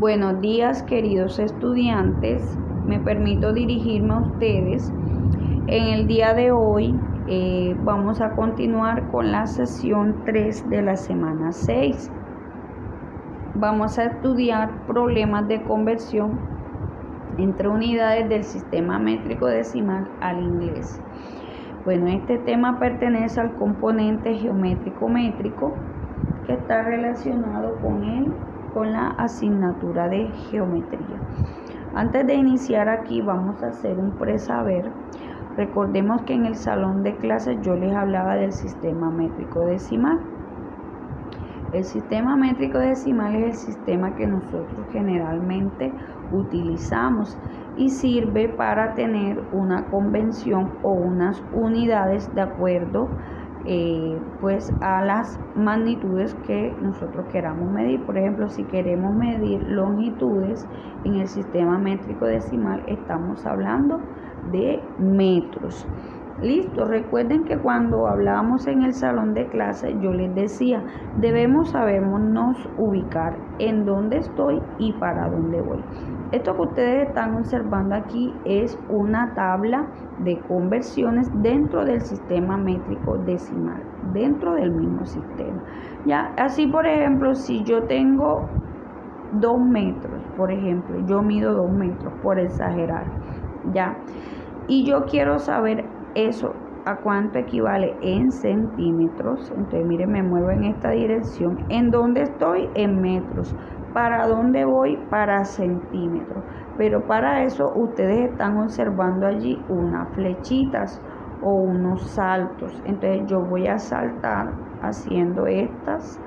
Buenos días, queridos estudiantes. Me permito dirigirme a ustedes. En el día de hoy vamos a continuar con la sesión 3 de la semana 6. Vamos a estudiar problemas de conversión entre unidades del sistema métrico decimal al inglés. Bueno, este tema pertenece al componente geométrico métrico que está relacionado con la asignatura de geometría. Antes de iniciar aquí vamos a hacer un presaber. Recordemos que en el salón de clases yo les hablaba del sistema métrico decimal. El sistema métrico decimal es el sistema que nosotros generalmente utilizamos y sirve para tener una convención o unas unidades de acuerdo pues a las magnitudes que nosotros queramos medir. Por ejemplo, si queremos medir longitudes en el sistema métrico decimal, estamos hablando de metros. Listo, recuerden que cuando hablábamos en el salón de clase yo les decía, debemos sabernos ubicar en dónde estoy y para dónde voy. Esto que ustedes están observando aquí es una tabla de conversiones dentro del sistema métrico decimal, dentro del mismo sistema. Ya, así por ejemplo, si yo tengo 2 metros, por ejemplo, yo mido 2 metros por exagerar, ya, y yo quiero saber eso a cuánto equivale en centímetros. Entonces miren, me muevo en esta dirección. ¿En dónde estoy? En metros. ¿Para dónde voy? Para centímetros. Pero para eso ustedes están observando allí unas flechitas o unos saltos. Entonces yo voy a saltar haciendo estas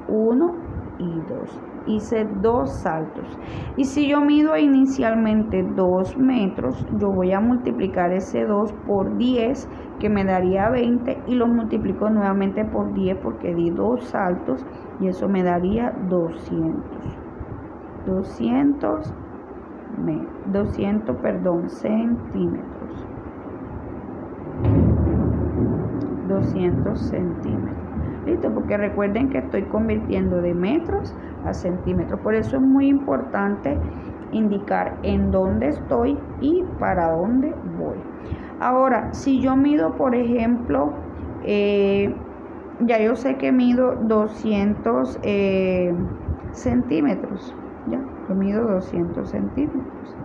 1 y 2. Hice 2 saltos. Y si yo mido inicialmente 2 metros, yo voy a multiplicar ese 2 por 10, que me daría 20, y lo multiplico nuevamente por 10 porque di 2 saltos, y eso me daría 200 centímetros. 200 centímetros. ¿Listo? Porque recuerden que estoy convirtiendo de metros a centímetros. Por eso es muy importante indicar en dónde estoy y para dónde voy. Ahora, si yo mido, por ejemplo, ya yo sé que mido 200 centímetros. Ya, yo mido 200 centímetros.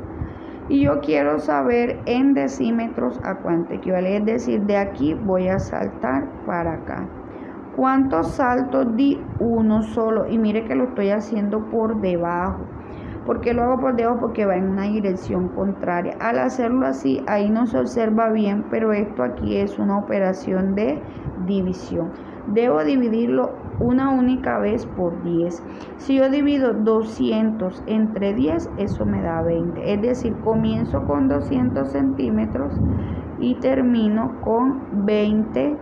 Y yo quiero saber en decímetros a cuánto equivale. Es decir, de aquí voy a saltar para acá. ¿Cuántos saltos di? Uno solo. Y mire que lo estoy haciendo por debajo. ¿Por qué lo hago por debajo? Porque va en una dirección contraria. Al hacerlo así, ahí no se observa bien, pero esto aquí es una operación de división. Debo dividirlo una única vez por 10. Si yo divido 200 entre 10, eso me da 20. Es decir, comienzo con 200 centímetros y termino con 20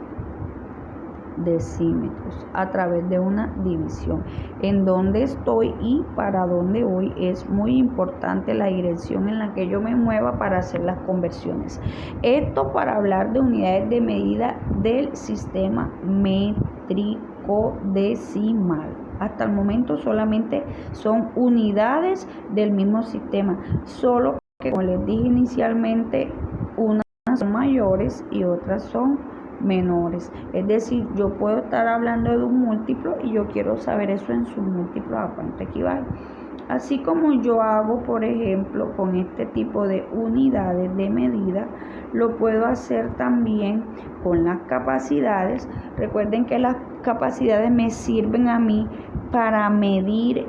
decímetros a través de una división. En dónde estoy y para dónde voy es muy importante la dirección en la que yo me mueva para hacer las conversiones. Esto para hablar de unidades de medida del sistema métrico decimal. Hasta el momento solamente son unidades del mismo sistema, solo que como les dije inicialmente, unas son mayores y otras son menores. Es decir, yo puedo estar hablando de un múltiplo y yo quiero saber eso en su múltiplo a cuánto equivale. Así como yo hago, por ejemplo, con este tipo de unidades de medida, lo puedo hacer también con las capacidades. Recuerden que las capacidades me sirven a mí para medir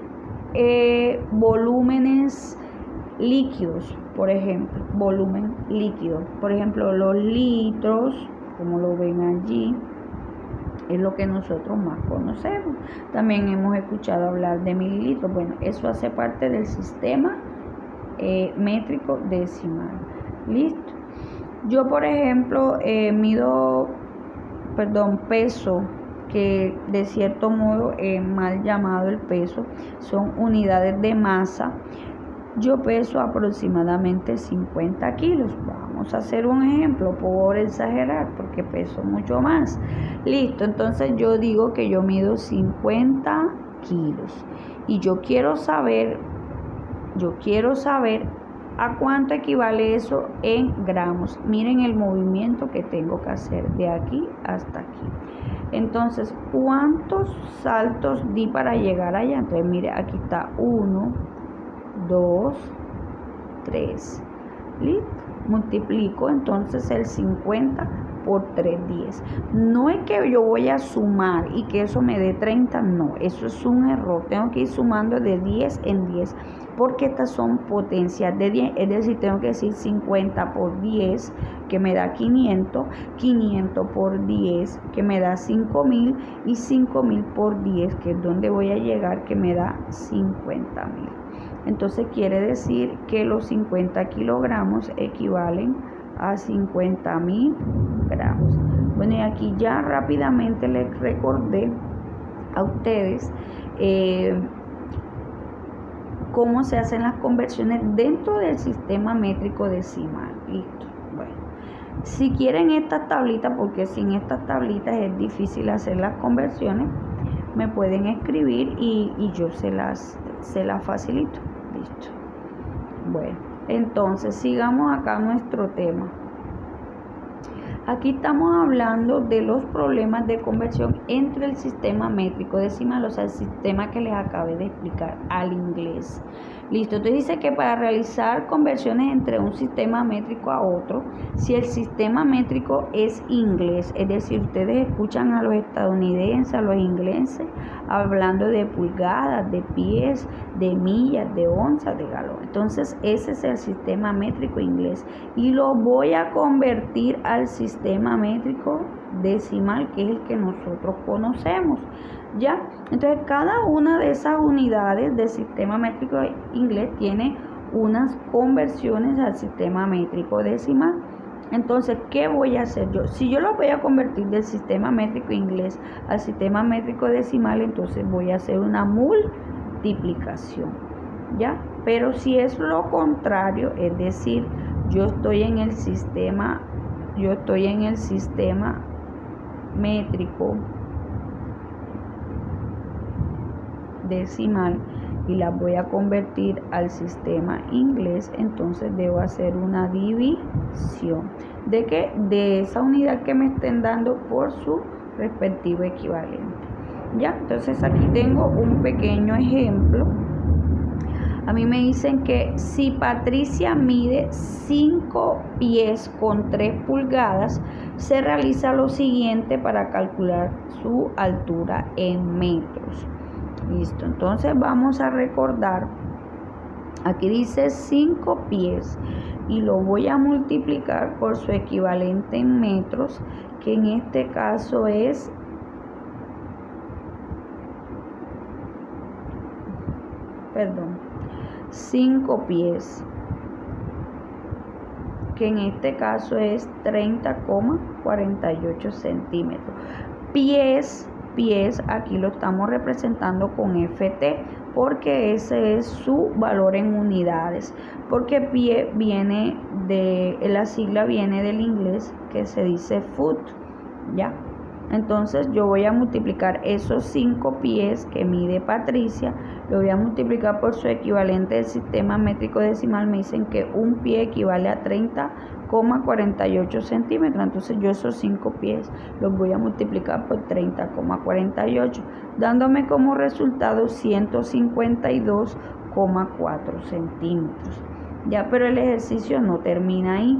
volúmenes líquidos, por ejemplo, volumen líquido. Por ejemplo, los litros, como lo ven allí, es lo que nosotros más conocemos. También hemos escuchado hablar de mililitros. Bueno, eso hace parte del sistema métrico decimal. Listo. Yo, por ejemplo, peso, que de cierto modo es mal llamado el peso, son unidades de masa. Yo peso aproximadamente 50 kilos. Vamos a hacer un ejemplo por exagerar, porque peso mucho más. Listo, entonces yo digo que yo mido 50 kilos. y yo quiero saber a cuánto equivale eso en gramos. Miren el movimiento que tengo que hacer de aquí hasta aquí. Entonces, ¿cuántos saltos di para llegar allá? Entonces, mire, aquí está 1, 2, 3. ¿Listo? Multiplico entonces el 50 por 3/10. No es que yo voy a sumar y que eso me dé 30, no, eso es un error. Tengo que ir sumando de 10 en 10, porque estas son potencias de 10, es decir, tengo que decir 50 por 10, que me da 500, 500 por 10, que me da 5000, y 5000 por 10, que es donde voy a llegar, que me da 50.000. Entonces quiere decir que los 50 kilogramos equivalen a 50.000 gramos. Bueno, y aquí ya rápidamente les recordé a ustedes cómo se hacen las conversiones dentro del sistema métrico decimal. Listo. Bueno, si quieren estas tablitas, porque sin estas tablitas es difícil hacer las conversiones, me pueden escribir y yo se las facilito. Listo. Bueno, entonces sigamos acá nuestro tema. Aquí estamos hablando de los problemas de conversión entre el sistema métrico decimal, o sea, el sistema que les acabé de explicar, al inglés. Listo, entonces dice que para realizar conversiones entre un sistema métrico a otro, si el sistema métrico es inglés, es decir, ustedes escuchan a los estadounidenses, a los ingleses, hablando de pulgadas, de pies, de millas, de onzas, de galón. Entonces, ese es el sistema métrico inglés. Y lo voy a convertir al sistema métrico decimal, que es el que nosotros conocemos. ¿Ya? Entonces, cada una de esas unidades del sistema métrico inglés tiene unas conversiones al sistema métrico decimal. Entonces, ¿qué voy a hacer yo? Si yo lo voy a convertir del sistema métrico inglés al sistema métrico decimal, entonces voy a hacer una multiplicación, ¿ya? Pero si es lo contrario, es decir, yo estoy en el sistema métrico decimal y la voy a convertir al sistema inglés, entonces debo hacer una división de que de esa unidad que me estén dando por su respectivo equivalente. Ya, entonces aquí tengo un pequeño ejemplo. A mí me dicen que si Patricia mide 5 pies con 3 pulgadas, se realiza lo siguiente para calcular su altura en metros. Listo, entonces vamos a recordar, aquí dice 5 pies y lo voy a multiplicar por su equivalente en metros, que en este caso es 5 pies, que en este caso es 30,48 centímetros. Pies, aquí lo estamos representando con FT, porque ese es su valor en unidades, porque pie viene de, la sigla viene del inglés que se dice foot, ¿ya? Entonces yo voy a multiplicar esos 5 pies que mide Patricia, lo voy a multiplicar por su equivalente del sistema métrico decimal. Me dicen que un pie equivale a 30,48 centímetros. Entonces yo esos 5 pies los voy a multiplicar por 30,48, dándome como resultado 152,4 centímetros. Ya, pero el ejercicio no termina ahí,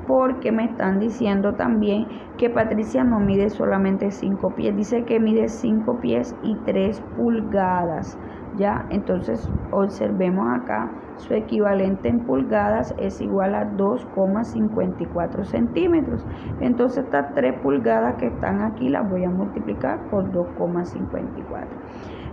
porque me están diciendo también que Patricia no mide solamente 5 pies, dice que mide 5 pies y 3 pulgadas, ¿ya? Entonces observemos acá, su equivalente en pulgadas es igual a 2,54 centímetros. Entonces estas 3 pulgadas que están aquí las voy a multiplicar por 2,54.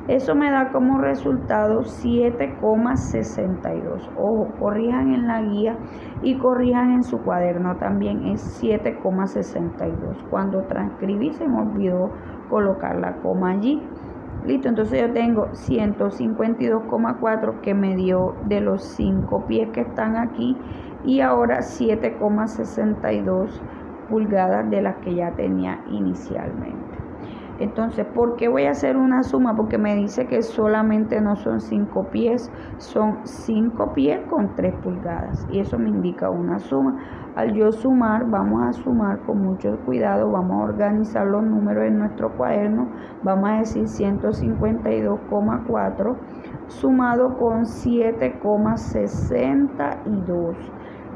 Eso me da como resultado 7,62. Ojo, corrijan en la guía y corrijan en su cuaderno también, es 7,62. Cuando transcribí se me olvidó colocar la coma allí. Listo, entonces yo tengo 152,4 que me dio de los 5 pies que están aquí, y ahora 7,62 pulgadas de las que ya tenía inicialmente. Entonces, ¿por qué voy a hacer una suma? Porque me dice que solamente no son 5 pies, son 5 pies con 3 pulgadas. Y eso me indica una suma. Al yo sumar, vamos a sumar con mucho cuidado, vamos a organizar los números en nuestro cuaderno. Vamos a decir 152,4 sumado con 7,62.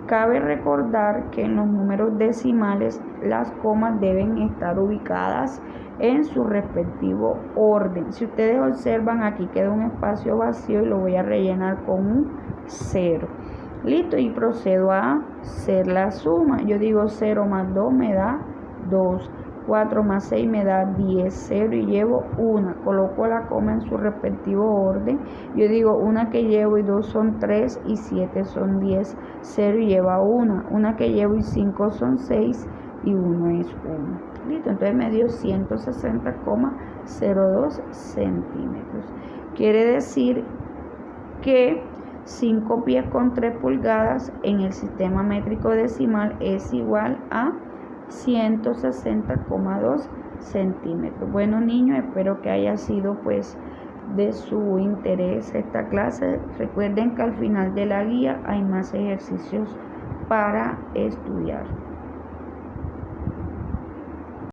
Cabe recordar que en los números decimales las comas deben estar ubicadas en su respectivo orden. Si ustedes observan, aquí queda un espacio vacío y lo voy a rellenar con un 0. Listo, y procedo a hacer la suma. Yo digo 0 más 2 me da 2. 4 más 6 me da 10, 0 y llevo 1. Coloco la coma en su respectivo orden. Yo digo 1 que llevo y 2 son 3 y 7 son 10, 0 y lleva 1. 1 que llevo y 5 son 6 y 1 es 1. Listo, entonces me dio 160,02 centímetros. Quiere decir que 5 pies con 3 pulgadas en el sistema métrico decimal es igual a 160,2 centímetros. Bueno, niños, espero que haya sido pues de su interés esta clase. Recuerden que al final de la guía hay más ejercicios para estudiar.